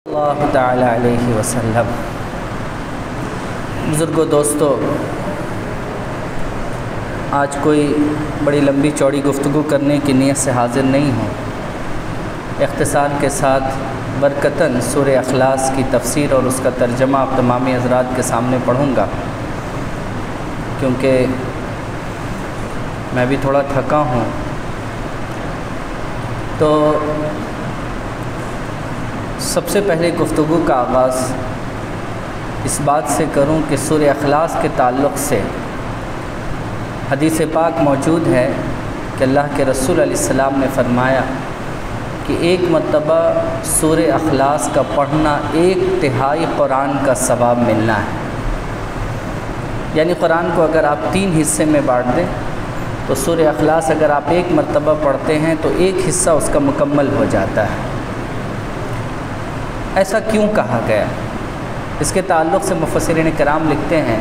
اللہ تعالیٰ علیہ وسلم۔ بزرگوں، دوستو، آج کوئی بڑی لمبی چوڑی گفتگو کرنے کی نیت سے حاضر نہیں ہوں۔ اختصار کے ساتھ برکتاً سورہ اخلاص کی تفسیر اور اس کا ترجمہ آپ تمامی حضرات کے سامنے پڑھوں گا، کیونکہ میں بھی تھوڑا تھکا ہوں۔ تو سب سے پہلے گفتگو کا آغاز اس بات سے کروں کہ سورہ اخلاص کے تعلق سے حدیث پاک موجود ہے کہ اللہ کے رسول علیہ السلام نے فرمایا کہ ایک مرتبہ سورہ اخلاص کا پڑھنا 1/3 قرآن کا ثواب ملنا ہے۔ یعنی قرآن کو اگر آپ 3 حصے میں بانٹ دیں تو سورہ اخلاص اگر آپ ایک مرتبہ پڑھتے ہیں تو ایک حصہ اس کا مکمل ہو جاتا ہے۔ ایسا کیوں کہا گیا؟ اس کے تعلق سے مفسرین کرام لکھتے ہیں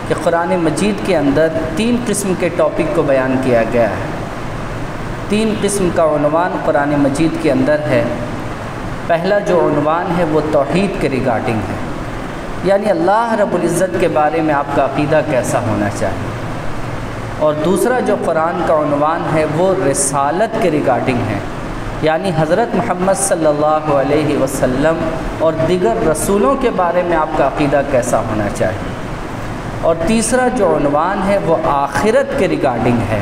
کہ قرآن مجید کے اندر 3 قسم کے ٹاپک کو بیان کیا گیا ہے۔ 3 قسم کا عنوان قرآن مجید کے اندر ہے۔ پہلا جو عنوان ہے وہ توحید کے ریگارڈنگ ہے، یعنی اللہ رب العزت کے بارے میں آپ کا عقیدہ کیسا ہونا چاہیے۔ اور دوسرا جو قرآن کا عنوان ہے وہ رسالت کے ریگارڈنگ ہے، یعنی حضرت محمد صلی اللہ علیہ وسلم اور دیگر رسولوں کے بارے میں آپ کا عقیدہ کیسا ہونا چاہیے۔ اور تیسرا جو عنوان ہے وہ آخرت کے ریگارڈنگ ہے،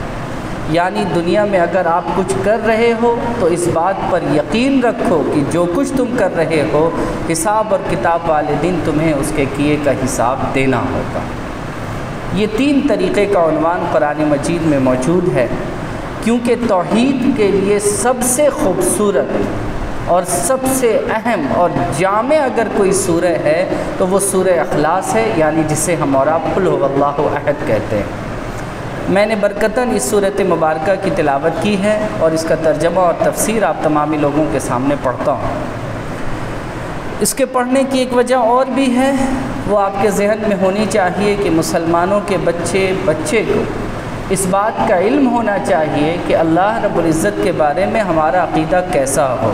یعنی دنیا میں اگر آپ کچھ کر رہے ہو تو اس بات پر یقین رکھو کہ جو کچھ تم کر رہے ہو حساب اور کتاب والے دن تمہیں اس کے کیے کا حساب دینا ہوگا۔ یہ 3 طریقے کا عنوان قرآن مجید میں موجود ہے، کیونکہ توحید کے لیے سب سے خوبصورت اور سب سے اہم اور جامع اگر کوئی سورہ ہے تو وہ سورہ اخلاص ہے، یعنی جسے ہم اور آپ قل هو اللہ احد کہتے ہیں۔ میں نے برکتاً اس سورۃ مبارکہ کی تلاوت کی ہے اور اس کا ترجمہ اور تفسیر آپ تمامی لوگوں کے سامنے پڑھتا ہوں۔ اس کے پڑھنے کی ایک وجہ اور بھی ہے، وہ آپ کے ذہن میں ہونی چاہیے کہ مسلمانوں کے بچے کو اس بات کا علم ہونا چاہیے کہ اللہ رب العزت کے بارے میں ہمارا عقیدہ کیسا ہو۔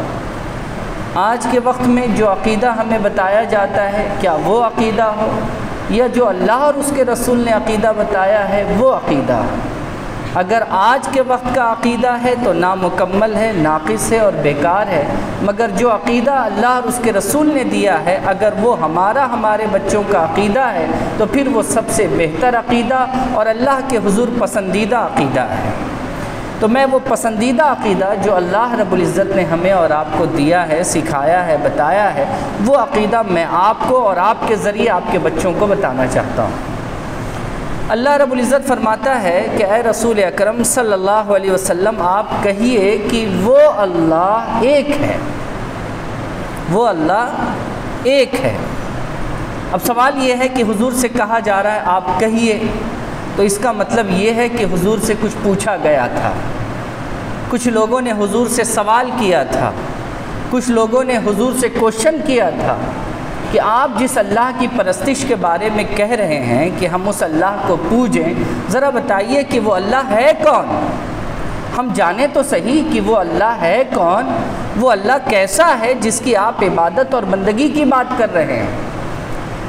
آج کے وقت میں جو عقیدہ ہمیں بتایا جاتا ہے کیا وہ عقیدہ ہو، یا جو اللہ اور اس کے رسول نے عقیدہ بتایا ہے وہ عقیدہ ہو۔ اگر آج کے وقت کا عقیدہ ہے تو نامکمل ہے، ناقص ہے اور بیکار ہے، مگر جو عقیدہ اللہ اور اس کے رسول نے دیا ہے اگر وہ ہمارے بچوں کا عقیدہ ہے تو پھر وہ سب سے بہتر عقیدہ اور اللہ کے حضور پسندیدہ عقیدہ ہے۔ تو میں وہ پسندیدہ عقیدہ جو اللہ رب العزت نے ہمیں اور آپ کو دیا ہے، سکھایا ہے، بتایا ہے، وہ عقیدہ میں آپ کو اور آپ کے ذریعے آپ کے بچوں کو بتانا چاہتا ہوں۔ اللہ رب العزت فرماتا ہے کہ اے رسول اکرم صلی اللہ علیہ وسلم آپ کہیے کہ وہ اللہ ایک ہے، وہ اللہ ایک ہے۔ اب سوال یہ ہے کہ حضور سے کہا جا رہا ہے آپ کہیے، تو اس کا مطلب یہ ہے کہ حضور سے کچھ پوچھا گیا تھا، کچھ لوگوں نے حضور سے سوال کیا تھا، کچھ لوگوں نے حضور سے کوشچن کیا تھا کہ آپ جس اللہ کی پرستش کے بارے میں کہہ رہے ہیں کہ ہم اس اللہ کو پوجیں، ذرا بتائیے کہ وہ اللہ ہے کون؟ ہم جانیں تو صحیح کہ وہ اللہ ہے کون، وہ اللہ کیسا ہے جس کی آپ عبادت اور بندگی کی بات کر رہے ہیں۔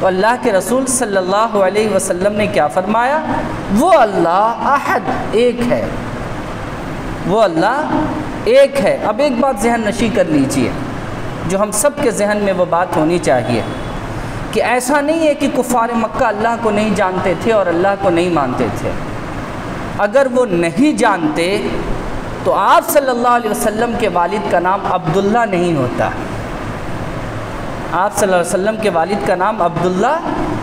تو اللہ کے رسول صلی اللہ علیہ وسلم نے کیا فرمایا؟ وہ اللہ احد ایک ہے، وہ اللہ ایک ہے۔ اب ایک بات ذہن نشی کر لیجئے جو ہم سب کے ذہن میں وہ بات ہونی چاہیے کہ ایسا نہیں ہے کہ کفار مکہ اللہ کو نہیں جانتے تھے اور اللہ کو نہیں مانتے تھے۔ اگر وہ نہیں جانتے تو آپ صلی اللہ علیہ وسلم کے والد کا نام عبداللہ نہیں ہوتا، آپ صلی اللہ علیہ وسلم کے والد کا نام عبداللہ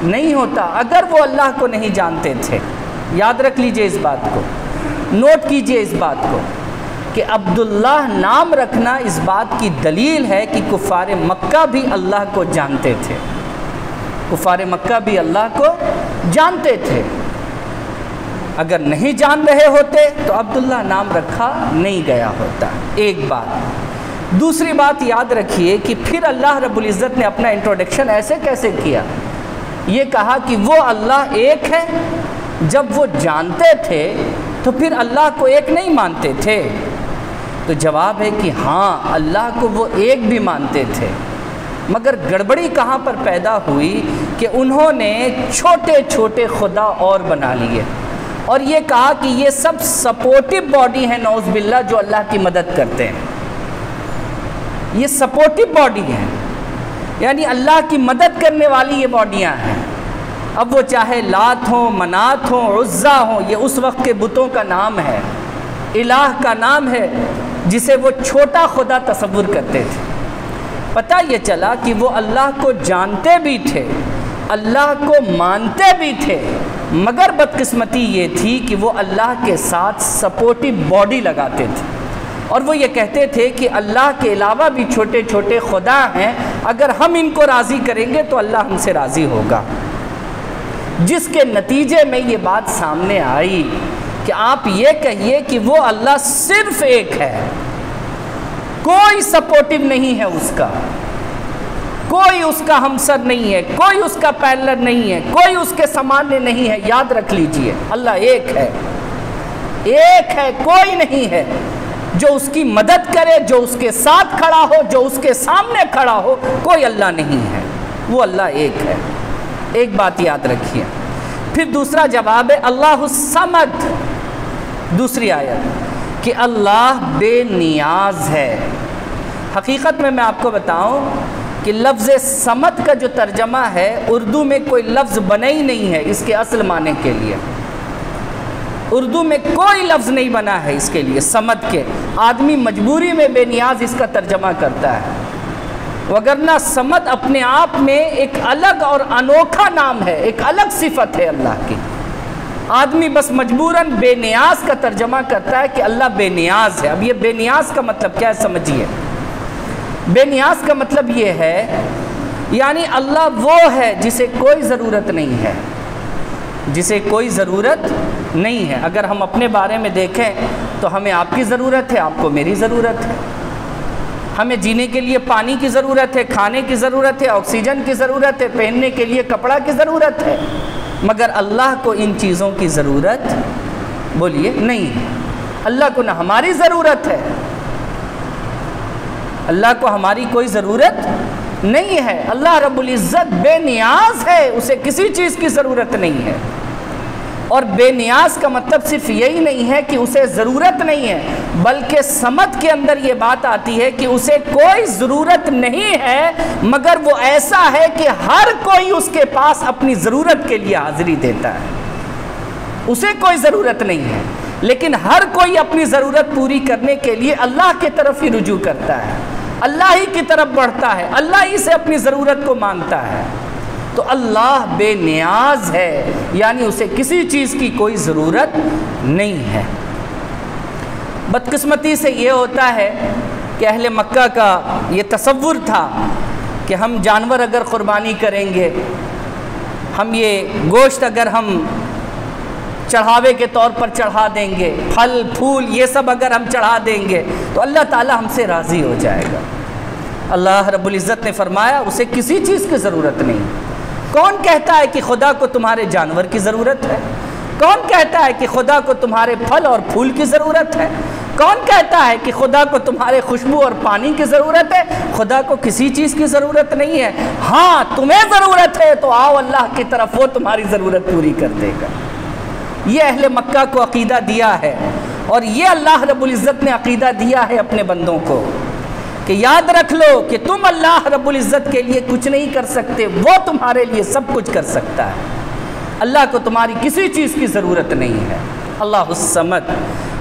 نہیں ہوتا اگر وہ اللہ کو نہیں جانتے تھے۔ یاد رکھ لیجئے اس بات کو، نوٹ کیجئے اس بات کو کہ عبداللہ نام رکھنا اس بات کی دلیل ہے کہ کفار مکہ بھی اللہ کو جانتے تھے، کفار مکہ بھی اللہ کو جانتے تھے۔ اگر نہیں جان رہے ہوتے تو عبداللہ نام رکھا نہیں گیا ہوتا۔ ایک بات۔ دوسری بات یاد رکھیے کہ پھر اللہ رب العزت نے اپنا انٹروڈکشن ایسے کیسے کیا؟ یہ کہا کہ وہ اللہ ایک ہے۔ جب وہ جانتے تھے تو پھر اللہ کو ایک نہیں مانتے تھے؟ تو جواب ہے کہ ہاں، اللہ کو وہ ایک بھی مانتے تھے، مگر گڑبڑی کہاں پر پیدا ہوئی کہ انہوں نے چھوٹے چھوٹے خدا اور بنا لیے اور یہ کہا کہ یہ سب سپورٹیو باڈی ہیں نعوذ باللہ جو اللہ کی مدد کرتے ہیں. یہ سپورٹیو باڈی ہیں، یعنی اللہ کی مدد کرنے والی یہ باڈیاں ہیں. اب وہ چاہے لات ہوں، منات ہوں، عزا ہوں، یہ اس وقت کے بتوں کا نام ہے، الہ کا نام ہے جسے وہ چھوٹا خدا تصور کرتے تھے. پتہ یہ چلا کہ وہ اللہ کو جانتے بھی تھے، اللہ کو مانتے بھی تھے، مگر بدقسمتی یہ تھی کہ وہ اللہ کے ساتھ سپورٹیو باڈی لگاتے تھے اور وہ یہ کہتے تھے کہ اللہ کے علاوہ بھی چھوٹے چھوٹے خدا ہیں، اگر ہم ان کو راضی کریں گے تو اللہ ہم سے راضی ہوگا. جس کے نتیجے میں یہ بات سامنے آئی کہ آپ یہ کہیے کہ وہ اللہ صرف ایک ہے، کوئی سپورٹیو نہیں ہے اس کا، کوئی اس کا ہمسر نہیں ہے، کوئی اس کا پیرلر نہیں ہے، کوئی اس کے سمانے نہیں ہے. یاد رکھ لیجئے اللہ ایک ہے، ایک ہے، کوئی نہیں ہے جو اس کی مدد کرے، جو اس کے ساتھ کھڑا ہو، جو اس کے سامنے کھڑا ہو. کوئی اللہ نہیں ہے، وہ اللہ ایک ہے. ایک بات یاد رکھیے. پھر دوسرا جواب ہے اللہ الصمد، دوسری آیت کہ اللہ بے نیاز ہے. حقیقت میں آپ کو بتاؤں کہ لفظ صمد کا جو ترجمہ ہے اردو میں کوئی لفظ بنا ہی نہیں ہے اس کے اصل معنی کے لیے. اردو میں کوئی لفظ نہیں بنا ہے اس کے لیے صمد کے. آدمی مجبوری میں بے نیاز اس کا ترجمہ کرتا ہے، وگرنہ صمد اپنے آپ میں ایک الگ اور انوکھا نام ہے، ایک الگ صفت ہے اللہ کی. آدمی بس مجبوراً بے نیاز کا ترجمہ کرتا ہے کہ اللہ بے نیاز ہے. اب یہ بے نیاز کا مطلب کیا ہے سمجھیے. بے نیاز کا مطلب یہ ہے یعنی اللہ وہ ہے جسے کوئی ضرورت نہیں ہے، جسے کوئی ضرورت نہیں ہے. اگر ہم اپنے بارے میں دیکھیں تو ہمیں آپ کی ضرورت ہے، آپ کو میری ضرورت ہے. ہمیں جینے کے لیے پانی کی ضرورت ہے، کھانے کی ضرورت ہے، آکسیجن کی ضرورت ہے، پہننے کے لیے کپڑا کی ضرورت ہے. مگر اللہ کو ان چیزوں کی ضرورت بولیے نہیں ہے. اللہ کو نہ ہماری ضرورت ہے، اللہ کو ہماری کوئی ضرورت نہیں ہے. اللہ رب العزت بے نیاز ہے، اسے کسی چیز کی ضرورت نہیں ہے. اور بے نیاز کا مطلب صرف یہی نہیں ہے کہ اسے ضرورت نہیں ہے، بلکہ صمد کے اندر یہ بات آتی ہے کہ اسے کوئی ضرورت نہیں ہے، مگر وہ ایسا ہے کہ ہر کوئی اس کے پاس اپنی ضرورت کے لیے حاضری دیتا ہے. اسے کوئی ضرورت نہیں ہے لیکن ہر کوئی اپنی ضرورت پوری کرنے کے لیے اللہ کی طرف ہی رجوع کرتا ہے، اللہ ہی کی طرف بڑھتا ہے، اللہ ہی سے اپنی ضرورت کو مانگتا ہے. تو اللہ بے نیاز ہے، یعنی اسے کسی چیز کی کوئی ضرورت نہیں ہے. بدقسمتی سے یہ ہوتا ہے کہ اہل مکہ کا یہ تصور تھا کہ ہم جانور اگر قربانی کریں گے، ہم یہ گوشت اگر ہم چڑھاوے کے طور پر چڑھا دیں گے، پھل پھول یہ سب اگر ہم چڑھا دیں گے تو اللہ تعالی ہم سے راضی ہو جائے گا. اللہ رب العزت نے فرمایا اسے کسی چیز کی ضرورت نہیں. کون کہتا ہے کہ خدا کو تمہارے جانور کی ضرورت ہے؟ کون کہتا ہے کہ خدا کو تمہارے پھل اور پھول کی ضرورت ہے؟ کون کہتا ہے کہ خدا کو تمہارے خوشبو اور پانی کی ضرورت ہے؟ خدا کو کسی چیز کی ضرورت نہیں ہے. ہاں تمہیں ضرورت ہے تو آؤ اللہ کی طرف، وہ تمہاری ضرورت پوری کر دے گا. یہ اہل مکہ کو عقیدہ دیا ہے اور یہ اللہ رب العزت نے عقیدہ دیا ہے اپنے بندوں کو کہ یاد رکھ لو کہ تم اللہ رب العزت کے لیے کچھ نہیں کر سکتے، وہ تمہارے لیے سب کچھ کر سکتا ہے. اللہ کو تمہاری کسی چیز کی ضرورت نہیں ہے. اللہ الصمد.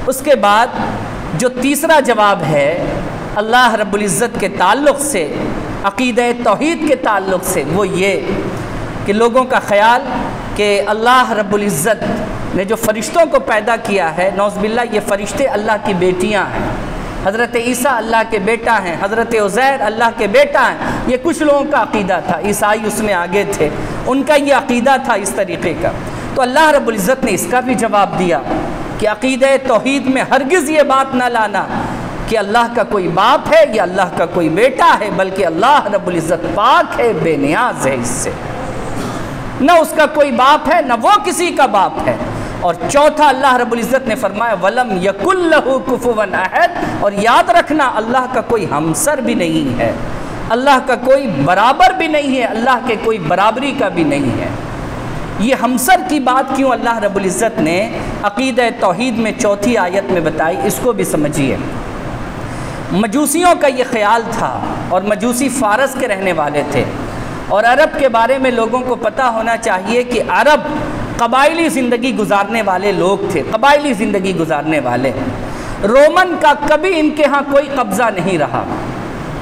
اس کے بعد جو تیسرا جواب ہے اللہ رب العزت کے تعلق سے، عقیدہ توحید کے تعلق سے، وہ یہ کہ لوگوں کا خیال کہ اللہ رب العزت نے جو فرشتوں کو پیدا کیا ہے، نعوذ باللہ یہ فرشتے اللہ کی بیٹیاں ہیں. حضرت عیسیٰ اللہ کے بیٹا ہیں، حضرت عزیر اللہ کے بیٹا ہیں. یہ کچھ لوگوں کا عقیدہ تھا، عیسائی اس میں آگے تھے، ان کا یہ عقیدہ تھا اس طریقے کا. تو اللہ رب العزت نے اس کا بھی جواب دیا کہ عقیدہ توحید میں ہرگز یہ بات نہ لانا کہ اللہ کا کوئی باپ ہے یا اللہ کا کوئی بیٹا ہے، بلکہ اللہ رب العزت پاک ہے، بے نیاز ہے. اس سے نہ اس کا کوئی باپ ہے نہ وہ کسی کا باپ ہے. اور چوتھا اللہ رب العزت نے فرمایا وَلَمْ يَكُنْ لَهُ كُفُوًا أَحَدٌ، اور یاد رکھنا اللہ کا کوئی ہمسر بھی نہیں ہے. اللہ کا کوئی برابر بھی نہیں ہے، اللہ کے کوئی برابری کا بھی نہیں ہے۔ یہ ہمسر کی بات کیوں اللہ رب العزت نے عقیدہ توحید میں چوتھی آیت میں بتائی، اس کو بھی سمجھیے۔ مجوسیوں کا یہ خیال تھا، اور مجوسی فارس کے رہنے والے تھے، اور عرب کے بارے میں لوگوں کو پتہ ہونا چاہیے کہ عرب قبائلی زندگی گزارنے والے لوگ تھے، قبائلی زندگی گزارنے والے۔ رومن کا کبھی ان کے ہاں کوئی قبضہ نہیں رہا،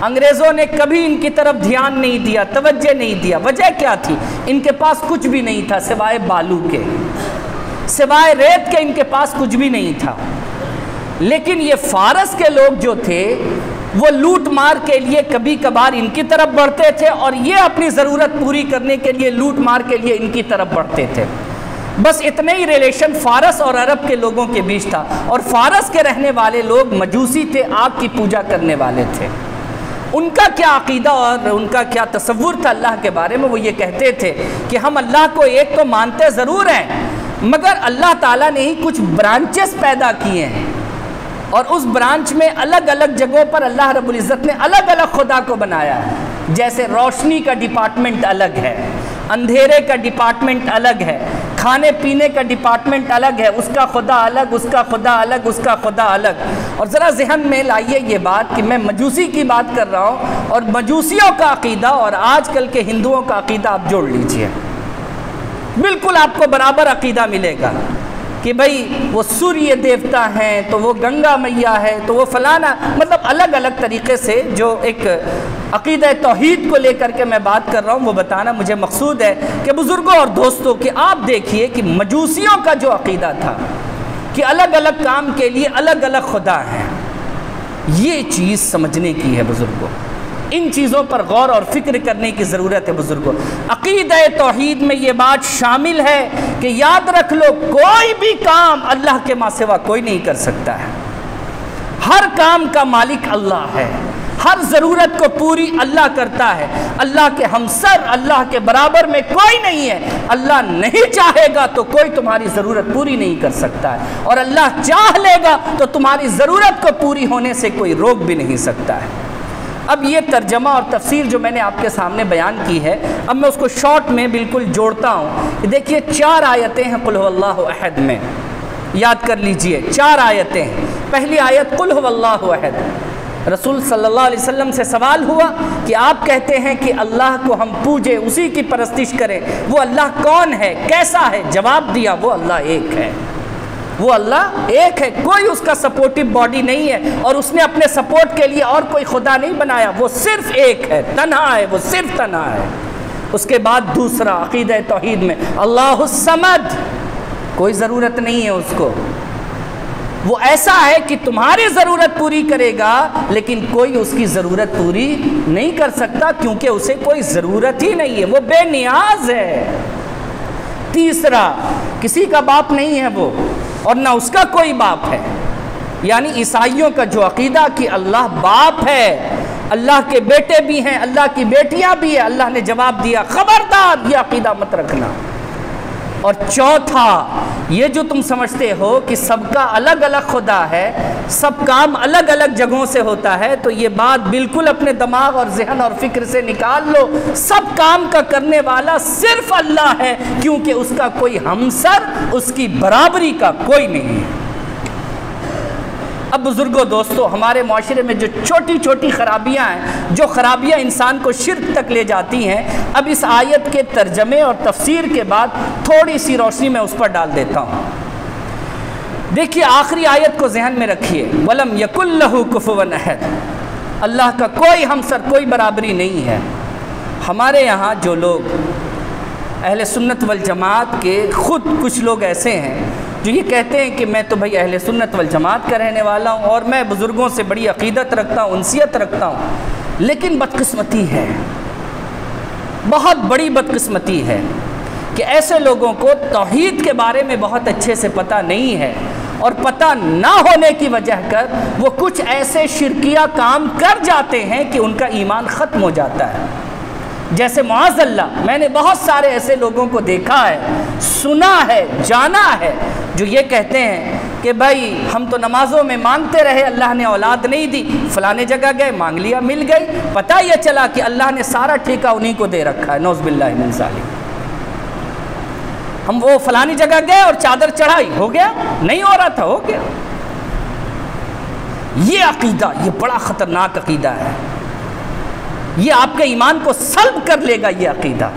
انگریزوں نے کبھی ان کی طرف دھیان نہیں دیا، توجہ نہیں دیا۔ وجہ کیا تھی؟ ان کے پاس کچھ بھی نہیں تھا سوائے بالو کے، سوائے ریت کے ان کے پاس کچھ بھی نہیں تھا۔ لیکن یہ فارس کے لوگ جو تھے وہ لوٹ مار کے لیے کبھی کبھار ان کی طرف بڑھتے تھے، اور یہ اپنی ضرورت پوری کرنے کے لیے لوٹ مار کے لیے ان کی طرف بڑھتے تھے۔ بس اتنے ہی ریلیشن فارس اور عرب کے لوگوں کے بیچ تھا، اور فارس کے رہنے والے لوگ مجوسی تھے، آگ کی پوجا کرنے والے تھے۔ ان کا کیا عقیدہ اور ان کا کیا تصور تھا اللہ کے بارے میں؟ وہ یہ کہتے تھے کہ ہم اللہ کو ایک تو مانتے ضرور ہیں، مگر اللہ تعالیٰ نے ہی کچھ برانچز پیدا کیے ہیں، اور اس برانچ میں الگ الگ جگہوں پر اللہ رب العزت نے الگ الگ خدا کو بنایا ہے۔ جیسے روشنی کا ڈپارٹمنٹ الگ ہے، اندھیرے کا ڈپارٹمنٹ الگ ہے، کھانے پینے کا ڈپارٹمنٹ الگ ہے، اس کا خدا الگ، اس کا خدا الگ، اس کا خدا الگ۔ اور ذرا ذہن میں لائیے یہ بات کہ میں مجوسی کی بات کر رہا ہوں، اور مجوسیوں کا عقیدہ اور آج کل کے ہندوؤں کا عقیدہ آپ جوڑ لیجئے، بالکل آپ کو برابر عقیدہ ملے گا کہ بھئی وہ سوریہ دیوتا ہیں، تو وہ گنگا میاں ہے، تو وہ فلانا، مطلب الگ الگ طریقے سے جو ایک عقیدہ توحید کو لے کر کے میں بات کر رہا ہوں وہ بتانا مجھے مقصود ہے کہ بزرگوں اور دوستوں کہ آپ دیکھیے کہ مجوسیوں کا جو عقیدہ تھا کہ الگ الگ کام کے لیے الگ الگ خدا ہیں، یہ چیز سمجھنے کی ہے بزرگوں، ان چیزوں پر غور اور فکر کرنے کی ضرورت ہے بزرگوں۔ عقیدہ توحید میں یہ بات شامل ہے کہ یاد رکھ لو کوئی بھی کام اللہ کے ماں سوا کوئی نہیں کر سکتا ہے، ہر کام کا مالک اللہ ہے، ہر ضرورت کو پوری اللہ کرتا ہے، اللہ کے ہمسر، اللہ کے برابر میں کوئی نہیں ہے۔ اللہ نہیں چاہے گا تو کوئی تمہاری ضرورت پوری نہیں کر سکتا ہے، اور اللہ چاہ لے گا تو تمہاری ضرورت کو پوری ہونے سے کوئی روک بھی نہیں سکتا ہے۔ اب یہ ترجمہ اور تفسیر جو میں نے آپ کے سامنے بیان کی ہے، اب میں اس کو شارٹ میں بالکل جوڑتا ہوں۔ دیکھیے 4 آیتیں ہیں قل هو اللہ احد میں، یاد کر لیجئے 4 آیتیں ہیں۔ پہلی آیت قل هو اللہ احد، رسول صلی اللہ علیہ وسلم سے سوال ہوا کہ آپ کہتے ہیں کہ اللہ کو ہم پوجیں، اسی کی پرستش کریں، وہ اللہ کون ہے، کیسا ہے؟ جواب دیا وہ اللہ ایک ہے، وہ اللہ ایک ہے، کوئی اس کا سپورٹیو باڈی نہیں ہے، اور اس نے اپنے سپورٹ کے لیے اور کوئی خدا نہیں بنایا، وہ صرف ایک ہے، تنہا ہے، وہ صرف تنہا ہے۔ اس کے بعد دوسرا عقیدہ توحید میں اللہ الصمد، کوئی ضرورت نہیں ہے اس کو، وہ ایسا ہے کہ تمہاری ضرورت پوری کرے گا لیکن کوئی اس کی ضرورت پوری نہیں کر سکتا، کیونکہ اسے کوئی ضرورت ہی نہیں ہے، وہ بے نیاز ہے۔ تیسرا کسی کا باپ نہیں ہے وہ، اور نہ اس کا کوئی باپ ہے، یعنی عیسائیوں کا جو عقیدہ کہ اللہ باپ ہے، اللہ کے بیٹے بھی ہیں، اللہ کی بیٹیاں بھی ہیں، اللہ نے جواب دیا خبردار یہ عقیدہ مت رکھنا۔ اور چوتھا یہ جو تم سمجھتے ہو کہ سب کا الگ الگ خدا ہے، سب کام الگ الگ جگہوں سے ہوتا ہے، تو یہ بات بالکل اپنے دماغ اور ذہن اور فکر سے نکال لو، سب کام کا کرنے والا صرف اللہ ہے، کیونکہ اس کا کوئی ہمسر، اس کی برابری کا کوئی نہیں ہے۔ اب بزرگوں دوستو، ہمارے معاشرے میں جو چھوٹی چھوٹی خرابیاں ہیں، جو خرابیاں انسان کو شرک تک لے جاتی ہیں، اب اس آیت کے ترجمے اور تفسیر کے بعد تھوڑی سی روشنی میں اس پر ڈال دیتا ہوں۔ دیکھیے آخری آیت کو ذہن میں رکھیے، وَلَمْ يَكُنْ لَهُ كُفُوًا أَحَدٌ، اللہ کا کوئی ہمسر، کوئی برابری نہیں ہے۔ ہمارے یہاں جو لوگ اہل سنت والجماعت کے، خود کچھ لوگ ایسے ہیں جو یہ کہتے ہیں کہ میں تو بھائی اہل سنت والجماعت کا رہنے والا ہوں اور میں بزرگوں سے بڑی عقیدت رکھتا ہوں، انسیت رکھتا ہوں، لیکن بدقسمتی ہے، بہت بڑی بدقسمتی ہے کہ ایسے لوگوں کو توحید کے بارے میں بہت اچھے سے پتہ نہیں ہے، اور پتہ نہ ہونے کی وجہ کر وہ کچھ ایسے شرکیہ کام کر جاتے ہیں کہ ان کا ایمان ختم ہو جاتا ہے۔ جیسے معاذ اللہ میں نے بہت سارے ایسے لوگوں کو دیکھا ہے، سنا ہے، جانا ہے، جو یہ کہتے ہیں کہ بھائی ہم تو نمازوں میں مانگتے رہے، اللہ نے اولاد نہیں دی، فلانے جگہ گئے مانگ لیا مل گئی، پتہ یہ چلا کہ اللہ نے سارا ٹھیکہ انہی کو دے رکھا ہے، نعوذ باللہ من ذالک۔ ہم وہ فلانی جگہ گئے اور چادر چڑھائی، ہو گیا، نہیں ہو رہا تھا، ہو گیا۔ یہ عقیدہ، یہ بڑا خطرناک عقیدہ ہے، یہ آپ کے ایمان کو سلب کر لے گا۔ یہ عقیدہ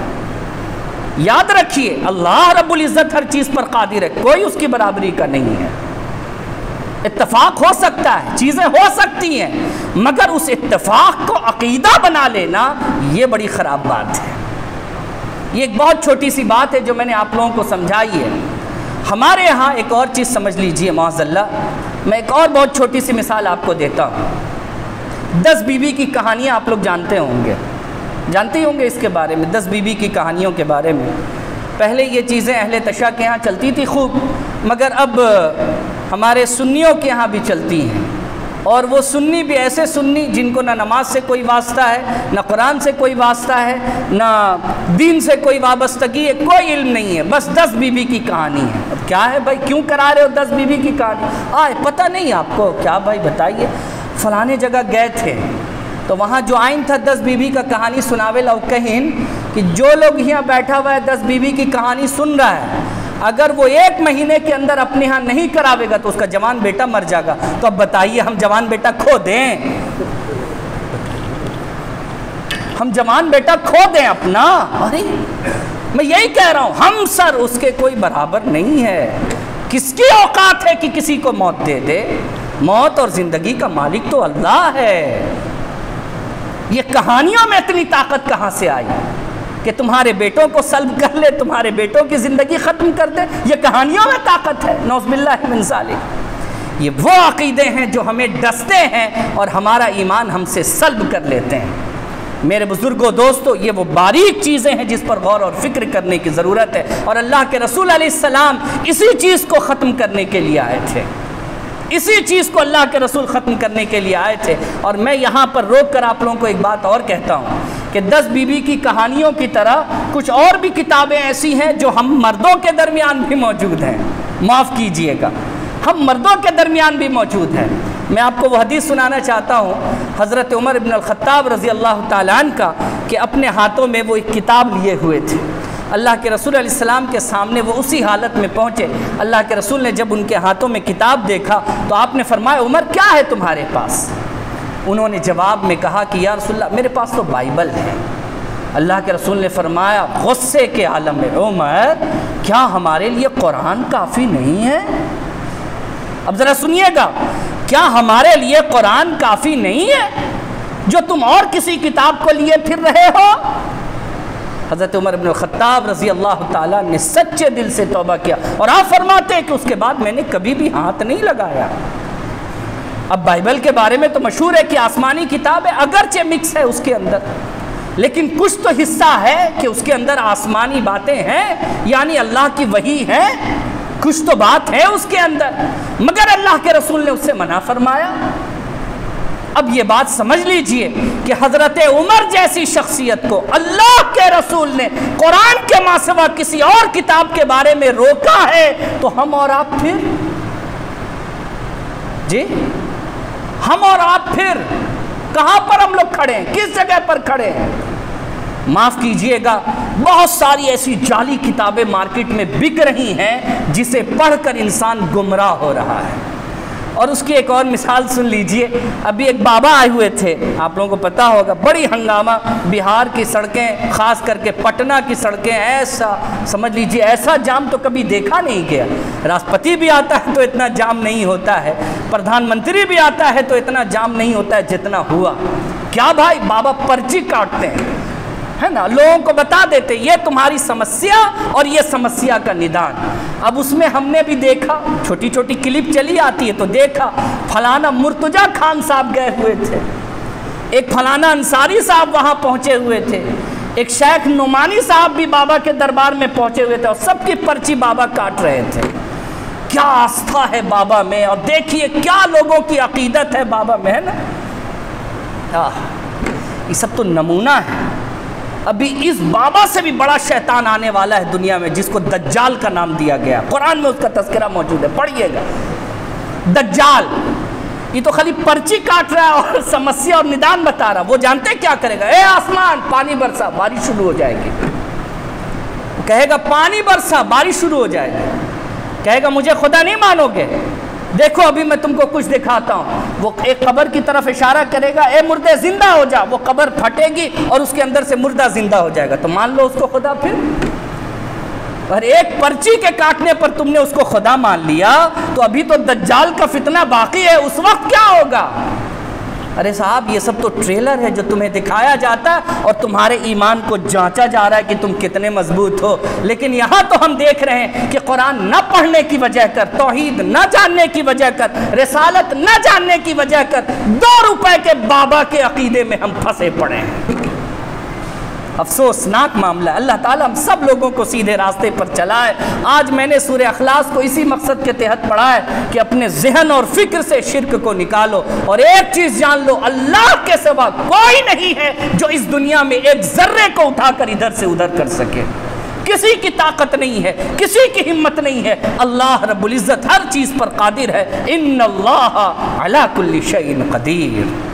یاد رکھیے، اللہ رب العزت ہر چیز پر قادر ہے، کوئی اس کی برابری کا نہیں ہے۔ اتفاق ہو سکتا ہے، چیزیں ہو سکتی ہیں، مگر اس اتفاق کو عقیدہ بنا لینا یہ بڑی خراب بات ہے۔ یہ ایک بہت چھوٹی سی بات ہے جو میں نے آپ لوگوں کو سمجھائی ہے۔ ہمارے ہاں ایک اور چیز سمجھ لیجئے معاذ اللہ، میں ایک اور بہت چھوٹی سی مثال آپ کو دیتا ہوں۔ 10 بیوی کی کہانیاں آپ لوگ جانتے ہوں گے، جانتے ہوں گے اس کے بارے میں، 10 بیوی کی کہانیوں کے بارے میں۔ پہلے یہ چیزیں اہل تشیع کے ہاں چلتی تھی خوب، مگر اب ہمارے سنیوں کے ہاں بھی چلتی ہیں، اور وہ سنی بھی ایسے سنی جن کو نہ نماز سے کوئی واسطہ ہے، نہ قرآن سے کوئی واسطہ ہے، نہ دین سے کوئی وابستگی ہے، کوئی علم نہیں ہے، بس 10 بیوی کی کہانی ہے۔ اب کیا ہے بھائی، کیوں کرا رہے ہو 10 بیوی کی کہانی؟ پتہ نہیں آپ کو؟ کیا بھائی بتائیے، فلانے جگہ گئے تھے تو وہاں جو آئین تھا 10 بیوی کا کہانی سناوے لو کہیں کہ جو لوگ یہاں بیٹھا ہوا ہے 10 بیوی کی کہانی سن رہا ہے، اگر وہ 1 مہینے کے اندر اپنے ہاں نہیں کراوے گا تو اس کا جوان بیٹا مر جائے گا۔ تو اب بتائیے ہم جوان بیٹا کھو دیں؟ ہم جوان بیٹا کھو دیں اپنا؟ ارے میں یہی کہہ رہا ہوں، ہم سر اس کے کوئی برابر نہیں ہے۔ کس کی اوقات ہے کہ کسی کو موت دے دے؟ موت اور زندگی کا مالک تو اللہ ہے۔ یہ کہانیوں میں اتنی طاقت کہاں سے آئی کہ تمہارے بیٹوں کو سلب کر لے، تمہارے بیٹوں کی زندگی ختم کر دے؟ یہ کہانیوں میں طاقت ہے، نعوذ باللہ من ذالک۔ یہ وہ عقیدے ہیں جو ہمیں ڈستے ہیں اور ہمارا ایمان ہم سے سلب کر لیتے ہیں۔ میرے بزرگوں، دوستو، یہ وہ باریک چیزیں ہیں جس پر غور اور فکر کرنے کی ضرورت ہے، اور اللہ کے رسول علیہ السلام اسی چیز کو ختم کرنے کے لیے آئے تھے، اسی چیز کو اللہ کے رسول ختم کرنے کے لیے آئے تھے۔ اور میں یہاں پر روک کر آپ لوگوں کو ایک بات اور کہتا ہوں کہ 10 بیوی کی کہانیوں کی طرح کچھ اور بھی کتابیں ایسی ہیں جو ہم مردوں کے درمیان بھی موجود ہیں، معاف کیجئے گا، ہم مردوں کے درمیان بھی موجود ہیں۔ میں آپ کو وہ حدیث سنانا چاہتا ہوں حضرت عمر بن الخطاب رضی اللہ تعالیٰ عنہ کا، کہ اپنے ہاتھوں میں وہ ایک کتاب لیے ہوئے تھے۔ اللہ کے رسول علیہ السلام کے سامنے وہ اسی حالت میں پہنچے۔ اللہ کے رسول نے جب ان کے ہاتھوں میں کتاب دیکھا تو آپ نے فرمایا، عمر کیا ہے تمہارے پاس؟ انہوں نے جواب میں کہا کہ یا رسول اللہ میرے پاس تو بائبل ہے۔ اللہ کے رسول نے فرمایا غصے کے عالم میں، عمر کیا ہمارے لیے قرآن کافی نہیں ہے؟ اب ذرا سنیے گا، کیا ہمارے لیے قرآن کافی نہیں ہے جو تم اور کسی کتاب کو لیے پھر رہے ہو؟ حضرت عمر بن الخطاب رضی اللہ تعالیٰ نے سچے دل سے توبہ کیا، اور آپ فرماتے ہیں کہ اس کے بعد میں نے کبھی بھی ہاتھ نہیں لگایا۔ اب بائبل کے بارے میں تو مشہور ہے کہ آسمانی کتاب ہے، اگرچہ مکس ہے اس کے اندر، لیکن کچھ تو حصہ ہے کہ اس کے اندر آسمانی باتیں ہیں، یعنی اللہ کی وحی ہے، کچھ تو بات ہے اس کے اندر، مگر اللہ کے رسول نے اس سے منع فرمایا۔ اب یہ بات سمجھ لیجئے کہ حضرت عمر جیسی شخصیت کو اللہ کے رسول نے قرآن کے ماں سوا کسی اور کتاب کے بارے میں روکا ہے، تو ہم اور آپ پھر جی ہم اور آپ پھر کہاں پر ہم لوگ کھڑے ہیں؟ کس جگہ پر کھڑے ہیں؟ معاف کیجئے گا، بہت ساری ایسی جعلی کتابیں مارکیٹ میں بک رہی ہیں جسے پڑھ کر انسان گمراہ ہو رہا ہے۔ اور اس کی ایک اور مثال سن لیجئے، ابھی ایک بابا آئے ہوئے تھے، آپ لوگوں کو پتا ہوگا، بڑی ہنگامہ، بہار کی سڑکیں خاص کر کے پٹنہ کی سڑکیں ایسا سمجھ لیجئے ایسا جام تو کبھی دیکھا نہیں گیا۔ راشٹرپتی بھی آتا ہے تو اتنا جام نہیں ہوتا ہے، پردھان منتری بھی آتا ہے تو اتنا جام نہیں ہوتا ہے جتنا ہوا۔ کیا بھائی؟ بابا پرچی کاٹتے ہیں، ہے نا، لوگوں کو بتا دیتے یہ تمہاری سمسیا اور یہ سمسیا کا ندان۔ اب اس میں ہم نے بھی دیکھا، چھوٹی چھوٹی کلپ چلی آتی ہے تو دیکھا، فلانا مرتجا خان صاحب گئے ہوئے تھے، ایک فلانا انصاری صاحب وہاں پہنچے ہوئے تھے، ایک شیخ نعمانی صاحب بھی بابا کے دربار میں پہنچے ہوئے تھے، اور سب کی پرچی بابا کاٹ رہے تھے۔ کیا آستھا ہے بابا میں، اور دیکھیے کیا لوگوں کی عقیدت ہے بابا میں، ہے نا۔ یہ سب تو نمونہ ہے، ابھی اس بابا سے بھی بڑا شیطان آنے والا ہے دنیا میں، جس کو دجال کا نام دیا گیا، قرآن میں اس کا تذکرہ موجود ہے، پڑھیے گا۔ دجال یہ تو خالی پرچی کاٹ رہا ہے اور سمسیا اور ندان بتا رہا، وہ جانتے کیا کرے گا؟ اے آسمان پانی برسا، بارش شروع ہو جائے گی۔ وہ کہے گا پانی برسا، بارش شروع ہو جائے گی۔ کہے گا مجھے خدا نہیں مانو گے؟ دیکھو ابھی میں تم کو کچھ دکھاتا ہوں۔ وہ ایک قبر کی طرف اشارہ کرے گا، اے مردے زندہ ہو جا، وہ قبر پھٹے گی اور اس کے اندر سے مردہ زندہ ہو جائے گا، تو مان لو اس کو خدا۔ پھر اور ایک پرچی کے کاٹنے پر تم نے اس کو خدا مان لیا، تو ابھی تو دجال کا فتنہ باقی ہے، اس وقت کیا ہوگا؟ ارے صاحب یہ سب تو ٹریلر ہے جو تمہیں دکھایا جاتا ہے اور تمہارے ایمان کو جانچا جا رہا ہے کہ تم کتنے مضبوط ہو، لیکن یہاں تو ہم دیکھ رہے ہیں کہ قرآن نہ پڑھنے کی وجہ کر، توحید نہ جاننے کی وجہ کر، رسالت نہ جاننے کی وجہ کر 2 روپے کے بابا کے عقیدے میں ہم پھنسے پڑے ہیں۔ افسوسناک معاملہ ہے۔ اللہ تعالیٰ ہم سب لوگوں کو سیدھے راستے پر چلائے۔ آج میں نے سورہ اخلاص کو اسی مقصد کے تحت پڑھا ہے کہ اپنے ذہن اور فکر سے شرک کو نکالو، اور ایک چیز جان لو، اللہ کے سوا کوئی نہیں ہے جو اس دنیا میں ایک ذرے کو اٹھا کر ادھر سے ادھر کر سکے۔ کسی کی طاقت نہیں ہے، کسی کی ہمت نہیں ہے، اللہ رب العزت ہر چیز پر قادر ہے۔ ان اللہ علی کل شیء قدیر۔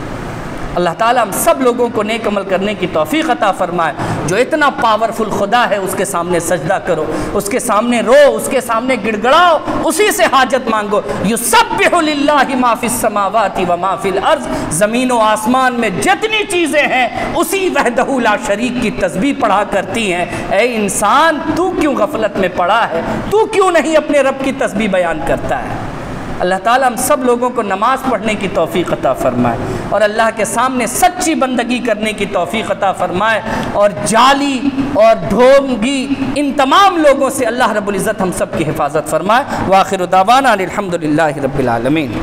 اللہ تعالیٰ ہم سب لوگوں کو نیک عمل کرنے کی توفیق عطا فرمائے۔ جو اتنا پاورفل خدا ہے اس کے سامنے سجدہ کرو، اس کے سامنے رو، اس کے سامنے گڑ گڑاؤ، اسی سے حاجت مانگو۔ یسبح للہ ما فی السماوات و ما فی الارض، زمین و آسمان میں جتنی چیزیں ہیں اسی وحدہ لا شریک کی تسبیح پڑھا کرتی ہیں۔ اے انسان تو کیوں غفلت میں پڑا ہے؟ تو کیوں نہیں اپنے رب کی تسبیح بیان کرتا ہے؟ اللہ تعالیٰ ہم سب لوگوں کو نماز پڑھنے کی توفیق عطا فرمائے اور اللہ کے سامنے سچی بندگی کرنے کی توفیق عطا فرمائے، اور جعلی اور ڈھونگی ان تمام لوگوں سے اللہ رب العزت ہم سب کی حفاظت فرمائے۔ وآخر دعوانا الحمدللہ رب العالمین۔